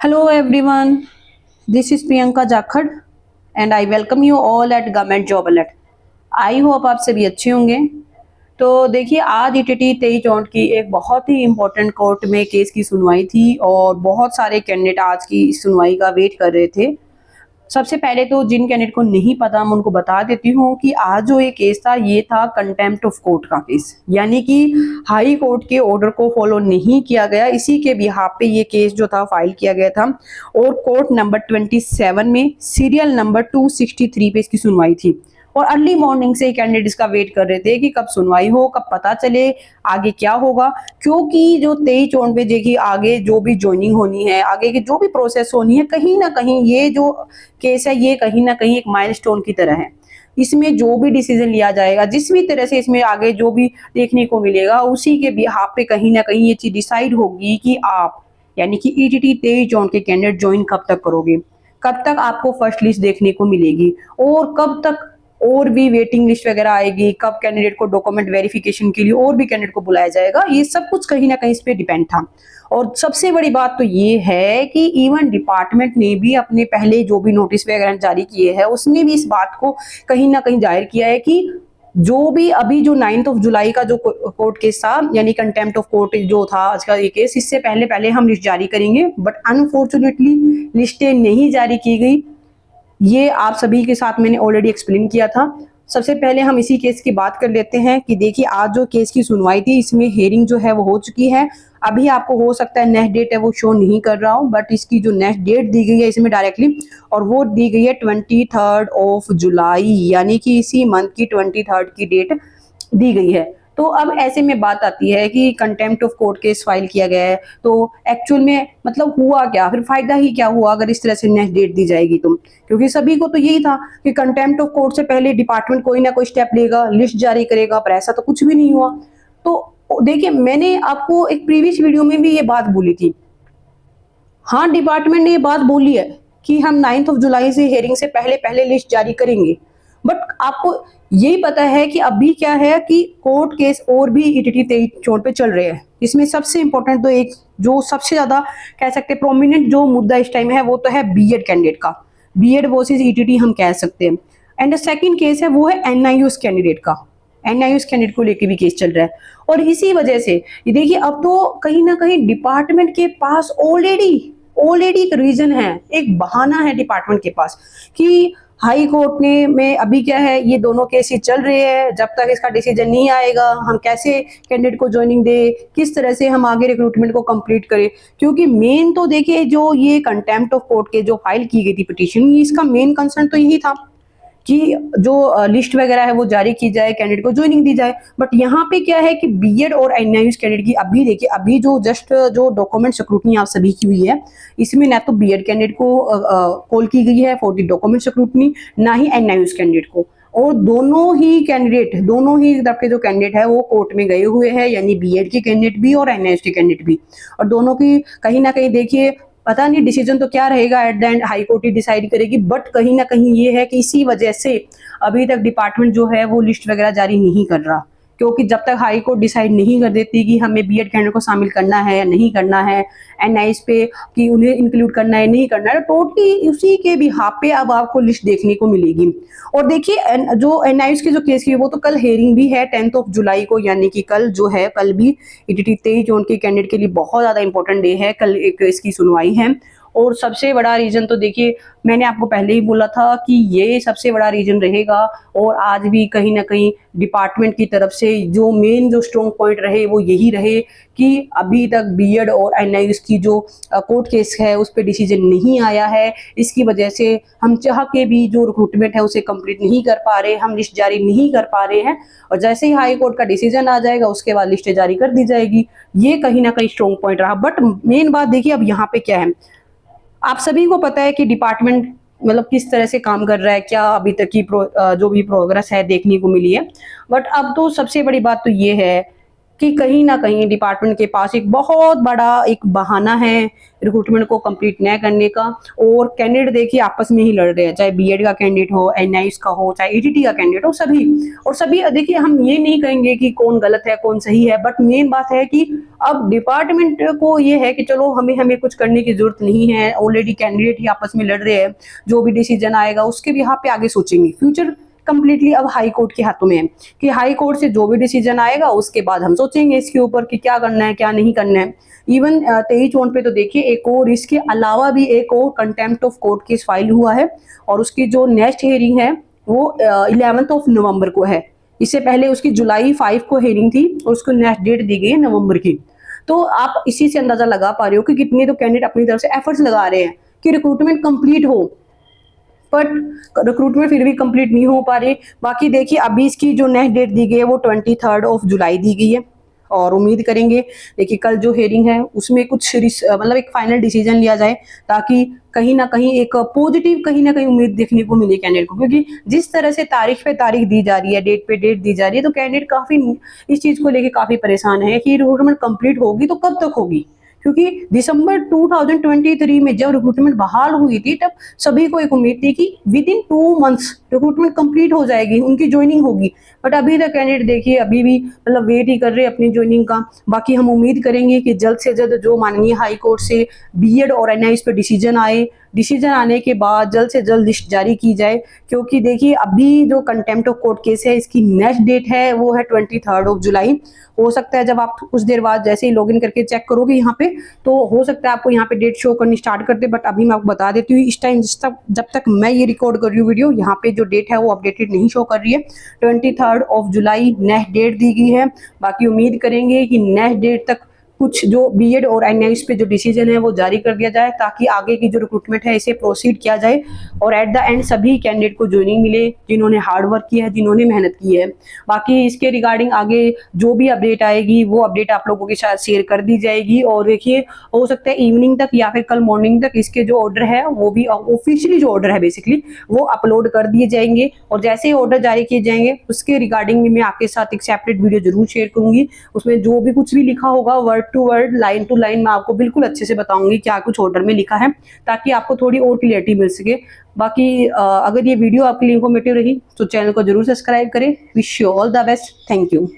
Hello everyone, this is Priyanka Jakhad and I welcome you all at Government Job Alert. I hope आप सभी अच्छे होंगे। तो देखिए आज ईटीटी 23 की एक बहुत ही इम्पोर्टेंट कोर्ट में केस की सुनवाई थी और बहुत सारे कैंडिडेट आज की इस सुनवाई का वेट कर रहे थे। सबसे पहले तो जिन कैंडिडेट को नहीं पता मैं उनको बता देती हूँ कि आज जो ये केस था ये था कंटेम्प्ट ऑफ कोर्ट का केस, यानी कि हाई कोर्ट के ऑर्डर को फॉलो नहीं किया गया, इसी के बिहाफ पे ये केस जो था फाइल किया गया था और कोर्ट नंबर 27 में सीरियल नंबर 263 पे इसकी सुनवाई थी। और अर्ली मॉर्निंग से कैंडिडेट इसका वेट कर रहे थे कि कब सुनवाई हो, कब पता चले आगे क्या होगा, क्योंकि जो 23 पे देखिए आगे जो भी ज्वाइनिंग होनी है, आगे की जो भी प्रोसेस होनी है, कहीं ना कहीं ये जो केस है ये कहीं ना कहीं एक माइलस्टोन की तरह है। इसमें जो भी डिसीजन लिया जाएगा, जिस भी तरह से इसमें आगे जो भी देखने को मिलेगा, उसी के बिहाफ पे कहीं ना कहीं ये चीज डिसाइड होगी कि आप यानी कि ईटीटी 23 के कैंडिडेट ज्वाइन कब तक करोगे, कब तक आपको फर्स्ट लिस्ट देखने को मिलेगी और कब तक और भी वेटिंग लिस्ट वगैरह आएगी, कब कैंडिडेट को डॉक्यूमेंट वेरिफिकेशन के लिए और भी कैंडिडेट को बुलाया जाएगा। ये सब कुछ कहीं ना कहीं इस पे डिपेंड था। और सबसे बड़ी बात तो ये है कि इवन डिपार्टमेंट ने भी अपने पहले जो भी नोटिस वगैरह जारी किए हैं उसने भी इस बात को कहीं ना कहीं जाहिर किया है कि जो भी अभी जो 9 जुलाई का जो कोर्ट केस था, यानी कंटेम्प्ट ऑफ कोर्ट जो था आज का ये केस, इससे पहले पहले हम लिस्ट जारी करेंगे, बट अनफॉर्चुनेटली लिस्टें नहीं जारी की गई। ये आप सभी के साथ मैंने ऑलरेडी एक्सप्लेन किया था। सबसे पहले हम इसी केस की बात कर लेते हैं कि देखिए आज जो केस की सुनवाई थी इसमें हेयरिंग जो है वो हो चुकी है। अभी आपको हो सकता है नेक्स्ट डेट है वो शो नहीं कर रहा हूँ, बट इसकी जो नेक्स्ट डेट दी गई है इसमें डायरेक्टली, और वो दी गई है 23 जुलाई, यानी कि इसी मंथ की 23 की डेट दी गई है। तो अब ऐसे में बात आती है कि contempt of court case file किया गया है, तो एक्चुअल में मतलब हुआ क्या, फिर फायदा ही क्या हुआ अगर इस तरह से नेक्स्ट डेट दी जाएगी तो, क्योंकि सभी को तो यही था कि कंटेम्प्ट ऑफ कोर्ट से पहले डिपार्टमेंट कोई ना कोई स्टेप लेगा, लिस्ट जारी करेगा, पर ऐसा तो कुछ भी नहीं हुआ। तो देखिए मैंने आपको एक प्रीवियस वीडियो में भी ये बात बोली थी। हाँ, डिपार्टमेंट ने ये बात बोली है कि हम 9 जुलाई से हेयरिंग से पहले पहले लिस्ट जारी करेंगे, बट आपको यही पता है कि अभी क्या है कि कोर्ट केस और भी ईटीटी 23 पे चल रहे हैं। इसमें सबसे इंपॉर्टेंट तो एक जो सबसे ज्यादा कह सकते हैं प्रोमिनेंट जो मुद्दा इस टाइम है वो तो है बीएड कैंडिडेट का, बीएड वर्सेस ईटीटी हम कह सकते हैं। एंड सेकंड केस है वो है एनआईयूएस कैंडिडेट का, एनआईयूएस कैंडिडेट को लेके भी केस चल रहा है। और इसी वजह से ये देखिए अब तो कहीं ना कहीं डिपार्टमेंट के पास ऑलरेडी ऑलरेडी एक रीजन है, एक बहाना है डिपार्टमेंट के पास कि हाई कोर्ट ने में अभी क्या है ये दोनों केस ही चल रहे हैं, जब तक इसका डिसीजन नहीं आएगा हम कैसे कैंडिडेट को ज्वाइनिंग दे, किस तरह से हम आगे रिक्रूटमेंट को कंप्लीट करें। क्योंकि मेन तो देखिए जो ये कंटेम्प्ट ऑफ कोर्ट के जो फाइल की गई थी पिटीशन, इसका मेन कंसर्न तो यही था कि जो लिस्ट वगैरह है वो जारी की जाए, कैंडिडेट को ज्वाइनिंग दी जाए। बट यहाँ पे क्या है कि बीएड और एनआईयूएस कैंडिडेट की अभी देखिए अभी जो जस्ट जो डॉक्यूमेंट स्क्रूटनी आप सभी की हुई है, इसमें ना तो बीएड कैंडिडेट को कॉल की गई है फॉर द डॉक्यूमेंट स्क्रूटनी, ना ही एनआईयूएस कैंडिडेट को। और दोनों ही तरफ के जो कैंडिडेट है वो कोर्ट में गए हुए हैं, यानी बीएड के कैंडिडेट भी और एनआईयूएस के कैंडिडेट भी। और दोनों की कहीं ना कहीं देखिए पता नहीं डिसीजन तो क्या रहेगा, at the end high court he decide करेगी, बट कहीं ना कहीं ये है कि इसी वजह से अभी तक डिपार्टमेंट जो है वो लिस्ट वगैरह जारी नहीं कर रहा, क्योंकि जब तक हाई कोर्ट डिसाइड नहीं कर देती कि हमें बीएड कैंडिडेट को शामिल करना है या नहीं करना है, एनआईएस पे कि उन्हें इंक्लूड करना है नहीं करना है, टोटली उसी के बिहाफ पे अब आपको लिस्ट देखने को मिलेगी। और देखिए जो एनआईएस के जो केस की वो तो कल हेयरिंग भी है 10 जुलाई को, यानी कि कल जो है कल भी ईटीटी 23 के कैंडिडेट के लिए बहुत ज्यादा इंपॉर्टेंट डे है, कल एक इसकी सुनवाई है। और सबसे बड़ा रीजन तो देखिए मैंने आपको पहले ही बोला था कि ये सबसे बड़ा रीजन रहेगा, और आज भी कहीं ना कहीं डिपार्टमेंट की तरफ से जो मेन जो स्ट्रॉन्ग पॉइंट रहे वो यही रहे कि अभी तक बीएड और एनआईयूएस की जो कोर्ट केस है उस पर डिसीजन नहीं आया है। इसकी वजह से हम चाह के भी जो रिक्रूटमेंट है उसे कंप्लीट नहीं कर पा रहे, हम लिस्ट जारी नहीं कर पा रहे हैं, और जैसे ही हाई कोर्ट का डिसीजन आ जाएगा उसके बाद लिस्ट जारी कर दी जाएगी। ये कहीं ना कहीं स्ट्रॉन्ग पॉइंट रहा। बट मेन बात देखिए अब यहाँ पे क्या है, आप सभी को पता है कि डिपार्टमेंट मतलब किस तरह से काम कर रहा है, क्या अभी तक की जो भी प्रोग्रेस है देखने को मिली है। बट अब तो सबसे बड़ी बात तो ये है कि कहीं ना कहीं डिपार्टमेंट के पास एक बहुत बड़ा एक बहाना है रिक्रूटमेंट को कंप्लीट न करने का, और कैंडिडेट देखिए आपस में ही लड़ रहे हैं, चाहे बीएड का कैंडिडेट हो, एनआईएस का हो, चाहे ईटीटी का कैंडिडेट हो, सभी। और सभी देखिए हम ये नहीं कहेंगे कि कौन गलत है कौन सही है, बट मेन बात है कि अब डिपार्टमेंट को ये है कि चलो हमें कुछ करने की जरूरत नहीं है, ऑलरेडी कैंडिडेट ही आपस में लड़ रहे हैं, जो भी डिसीजन आएगा उसके भी यहाँ पे आगे सोचेंगे। फ्यूचर कंप्लीटली अब हाई कोर्ट के हाथों में है कि हाई कोर्ट से जो भी डिसीजन आएगा उसके बाद हम सोचेंगे इसके ऊपर कि क्या करना है क्या नहीं करना है। इवन 23 पे तो देखिए एक और इसके अलावा भी एक और contempt of court case file हुआ है, और उसकी जो नेक्स्ट हियरिंग है वो 11 नवंबर को है। इससे पहले उसकी जुलाई 5 को हियरिंग थी और उसको नेक्स्ट डेट दी गई है नवंबर की। तो आप इसी से अंदाजा लगा पा रहे हो कि कितने तो कैंडिडेट अपनी तरफ से एफर्ट्स लगा रहे हैं कि रिक्रूटमेंट कंप्लीट हो, बट रिक्रूटमेंट फिर भी कंप्लीट नहीं हो पा रही। बाकी देखिए अभी इसकी जो नेक्स्ट डेट दी गई है वो 23 जुलाई दी गई है, और उम्मीद करेंगे देखिए कल जो हेयरिंग है उसमें कुछ मतलब एक फाइनल डिसीजन लिया जाए, ताकि कहीं ना कहीं एक पॉजिटिव कहीं ना कहीं उम्मीद देखने को मिले कैंडिडेट को। क्योंकि जिस तरह से तारीख पे तारीख दी जा रही है, डेट पे डेट दी जा रही है, तो कैंडिडेट काफी इस चीज को लेके काफी परेशान है कि रिक्रूटमेंट कंप्लीट होगी तो कब तक होगी। क्योंकि दिसंबर 2023 में जब रिक्रूटमेंट बहाल हुई थी तब सभी को एक उम्मीद थी कि with in 2 months recruitment complete हो जाएगी, उनकी ज्वाइनिंग होगी। बट अभी तक कैंडिडेट देखिए अभी भी मतलब वेट ही कर रहे हैं अपनी ज्वाइनिंग का। बाकी हम उम्मीद करेंगे कि जल्द से जल्द जो माननीय हाई कोर्ट से बीएड और एनआईएस पे डिसीजन आए, डिसीजन आने के बाद जल्द से जल्द लिस्ट जारी की जाए। क्योंकि देखिए अभी जो कंटेम्प्ट ऑफ कोर्ट केस है इसकी नेक्स्ट डेट है वो है 23 जुलाई। हो सकता है जब आप कुछ देर बाद जैसे ही लॉगिन करके चेक करोगे यहाँ पे, तो हो सकता है आपको यहाँ पे डेट शो करनी स्टार्ट कर दे। बट अभी मैं आपको बता देती हूँ इस टाइम जब तक मैं ये रिकॉर्ड कर रही हूँ वीडियो, यहाँ पे जो डेट है वो अपडेटेड नहीं शो कर रही है। 23 जुलाई नेक्स्ट डेट दी गई है। बाकी उम्मीद करेंगे कि नेक्स्ट डेट तक कुछ जो बीएड और एनआईएस पे जो डिसीजन है वो जारी कर दिया जाए, ताकि आगे की जो रिक्रूटमेंट है इसे प्रोसीड किया जाए और एट द एंड सभी कैंडिडेट को ज्वाइनिंग मिले जिन्होंने हार्ड वर्क किया है, जिन्होंने मेहनत की है। बाकी इसके रिगार्डिंग आगे जो भी अपडेट आएगी वो अपडेट आप लोगों के साथ शेयर कर दी जाएगी। और देखिए हो सकता है इवनिंग तक या फिर कल मॉर्निंग तक इसके जो ऑर्डर है वो भी ऑफिशियली जो ऑर्डर है बेसिकली वो अपलोड कर दिए जाएंगे, और जैसे ही ऑर्डर जारी किए जाएंगे उसके रिगार्डिंग मैं आपके साथ एक सेपरेट वीडियो जरूर शेयर करूंगी। उसमें जो भी कुछ भी लिखा होगा word to word line to line मैं आपको बिल्कुल अच्छे से बताऊंगी क्या कुछ ऑर्डर में लिखा है, ताकि आपको थोड़ी और क्लियरिटी मिल सके। बाकी अगर ये वीडियो आपके लिए इंफॉर्मेटिव रही तो चैनल को जरूर सब्सक्राइब करें। Wish you all the best. Thank you.